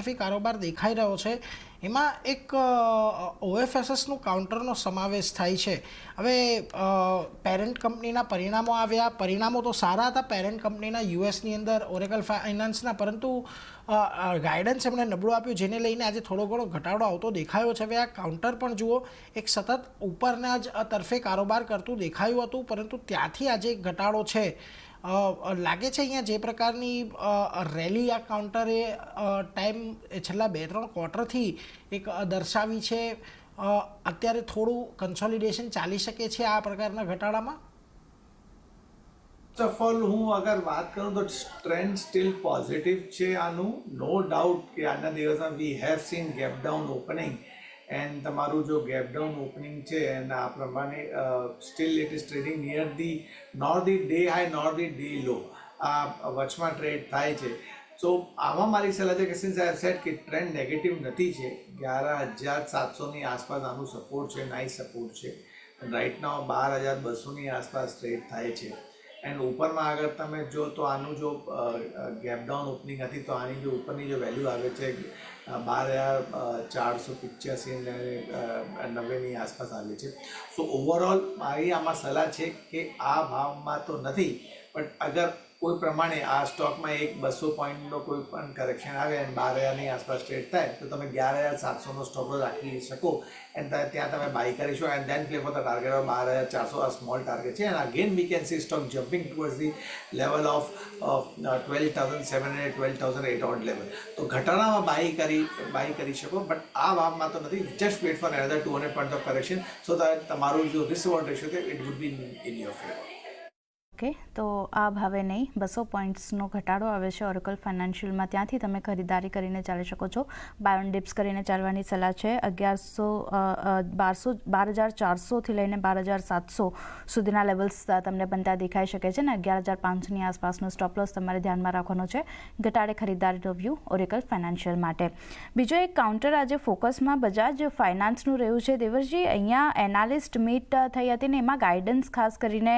તરફી કારોબાર દેખાઈ રહ્યો છે એમાં એક ઓએફએસએસનું કાઉન્ટરનો સમાવેશ થાય છે. હવે પેરેન્ટ કંપનીના પરિણામો આવ્યા, પરિણામો તો સારા હતા પેરેન્ટ કંપનીના યુએસની અંદર ઓરેકલ ફાઇનાન્સના, પરંતુ ગાઈડન્સ એમણે નબળું આપ્યું, જેને લઈને આજે થોડો ઘણો ઘટાડો આવતો દેખાયો છે. હવે આ કાઉન્ટર પણ જુઓ, એક સતત ઉપરના જ તરફે કારોબાર કરતું દેખાયું હતું, પરંતુ ત્યાંથી આજે એક ઘટાડો છે. લાગે છે અહીંયા જે પ્રકારની રેલી આ કાઉન્ટરે ટાઈમ છેલ્લા 2-3 ક્વાર્ટરથી એક દર્શાવી છે, અત્યારે થોડું કન્સોલિડેશન ચાલી શકે છે આ પ્રકારના ઘટાડામાં? ફર્સ્ટ ઓફ ઓલ હું અગર વાત કરું તો ટ્રેન્ડ સ્ટીલ પોઝિટિવ છે આનું, નો ડાઉટ કે આજના દિવસમાં we have seen gap down opening, and તમારું જો ગેપ ડાઉન ઓપનિંગ છે અને આ પ્રમાણે still it is trading near the not the day high not the day low, આ વચમાં ટ્રેડ થાય છે. સો આમાં મારી સલાહ છે કે સિન્સ આઈ હેવ સેડ કે ટ્રેન્ડ નેગેટિવ નથી છે, 11,700ની આસપાસ આનું સપોર્ટ છે, નાઇસ સપોર્ટ છે. રાઇટ નાવ 12,200ની આસપાસ ટ્રેડ થાય છે. એન્ડ ઉપરમાં આગળ તમે જો તો આનું જો ગેપ ડાઉન ઓપનિંગ હતી તો આની જો ઉપરની જો વેલ્યુ આવે છે 12,485 અને 90ની આસપાસ આવે છે. સો ઓવરઓલ મારી આમાં સલાહ છે કે આ ભાવમાં તો નથી, બટ અગર કોઈ પ્રમાણે આ સ્ટોકમાં એક 200 પોઈન્ટનો કોઈ પણ કરેક્શન આવે અને 12,000ની આસપાસ ટ્રેડ થાય તો તમે 11,700નો સ્ટોપ રાખી શકો એન્ડ ત્યાં તમે બાય કરી શકો and then play for the target of 12,400. આ સ્મોલ ટાર્ગેટ છે and again we can see stock jumping towards the level of 12,700 12,800 level. તો ઘટાડામાં બાય કરી શકો, બટ આ ભાવમાં તો નથી. Just wait for another 200 point of correction so that તમારું જો રિસ્ક રિવોર્ડ રેશિયો છે it would be in your favour. Okay, તો આ ભાવે નહીં 200 પોઈન્ટ્સનો ઘટાડો આવે છે ઓરેકલ ફાઇનાન્શિયલમાં, ત્યાંથી તમે ખરીદારી કરીને ચાલી શકો છો. બાય ઓન ડિપ્સ કરીને ચાલવાની સલાહ છે. 12,400થી લઈને 12,700 સુધીના લેવલ્સ તમને બનતા દેખાઈ શકે છે ને 11,500ની આસપાસનો સ્ટોપ લોસ તમારે ધ્યાનમાં રાખવાનો છે ઘટાડે ખરીદારીનો વ્યૂ ઓરેકલ ફાઇનાન્શિયલ માટે. બીજો એક કાઉન્ટર આજે ફોકસમાં બજાજ ફાઇનાન્સનું રહ્યું છે. દેવર્ષજી, અહીંયા એનાલિસ્ટ મીટ થઈ હતી ને એમાં ગાઈડન્સ ખાસ કરીને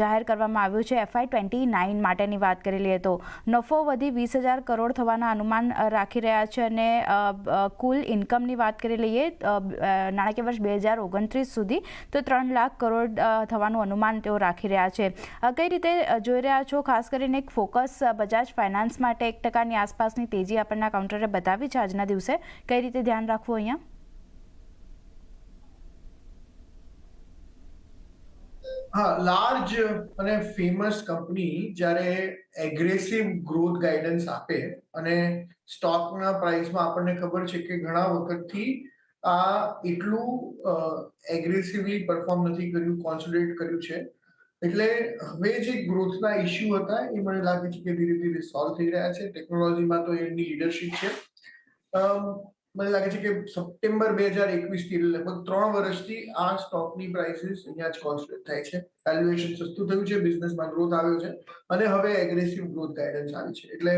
જાહેર કરવામાં આવ્યું છે. FY29 માટેની વાત કરી લઈએ તો નફો વધી 20,000 કરોડ થવાના અનુમાન રાખી રહ્યા છે અને કુલ ઇન્કમની વાત કરી લઈએ નાણાકીય વર્ષ 2029 સુધી તો 3 લાખ કરોડ થવાનું અનુમાન તેઓ રાખી રહ્યા છે. કઈ રીતે જોઈ રહ્યા છો? ખાસ કરીને એક ફોકસ બજાજ ફાઇનાન્સ માટે 1% આસપાસની તેજી આપણને કાઉન્ટરે બતાવી છે આજના દિવસે, કઈ રીતે ધ્યાન રાખવું અહીંયા? હા, લાર્જ અને ફેમસ કંપની જ્યારે એગ્રેસિવ ગ્રોથ ગાઈડન્સ આપે અને સ્ટોકના પ્રાઇસમાં આપણને ખબર છે કે ઘણા વખતથી આ એટલું એગ્રેસિવલી પરફોર્મ નથી કર્યું, કોન્સોલિડેટ કર્યું છે. એટલે હવે જે ગ્રોથના ઇસ્યુ હતા એ મને લાગે છે કે ધીરે ધીરે સોલ્વ થઈ રહ્યા છે. ટેકનોલોજીમાં તો એમની લીડરશિપ છે. મને લાગે છે કે સપ્ટેમ્બર 2021થી લગભગ 3 વર્ષથી આ સ્ટોકની પ્રાઇસીસ અહીંયા જ કોન્સ્ટન્ટ થાય છે. વેલ્યુએશન સસ્તું થયું છે, બિઝનેસમાં ગ્રોથ આવ્યો છે અને હવે એગ્રેસિવ ગ્રોથ ગાઈડન્સ આવી છે. એટલે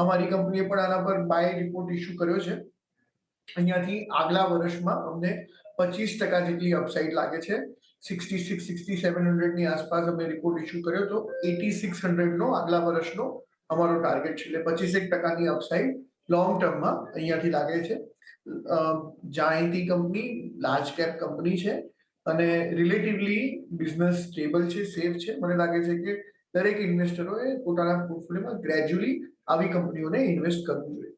અમારી કંપનીએ પણ આના પર બાય રિપોર્ટ ઇસ્યુ કર્યો છે. અહીંયાથી આગલા વર્ષમાં અમને 25% જેટલી અપસાઇડ લાગે છે. 66-6700ની આસપાસ અમે રિપોર્ટ ઇસ્યુ કર્યો તો 8600નો આગલા વર્ષનો અમારો ટાર્ગેટ છે. એટલે 25% અપસાઇડ લોંગ ટર્મમાં અહીંયાથી લાગે છે. જાણીતી કંપની, લાર્જ કેપ કંપની છે અને રિલેટિવલી બિઝનેસ સ્ટેબલ છે, સેફ છે. મને લાગે છે કે દરેક ઇન્વેસ્ટરોએ પોતાના પોર્ટફોલિયોમાં ગ્રેજ્યુઅલી આવી કંપનીઓને ઇન્વેસ્ટ કરવું જોઈએ.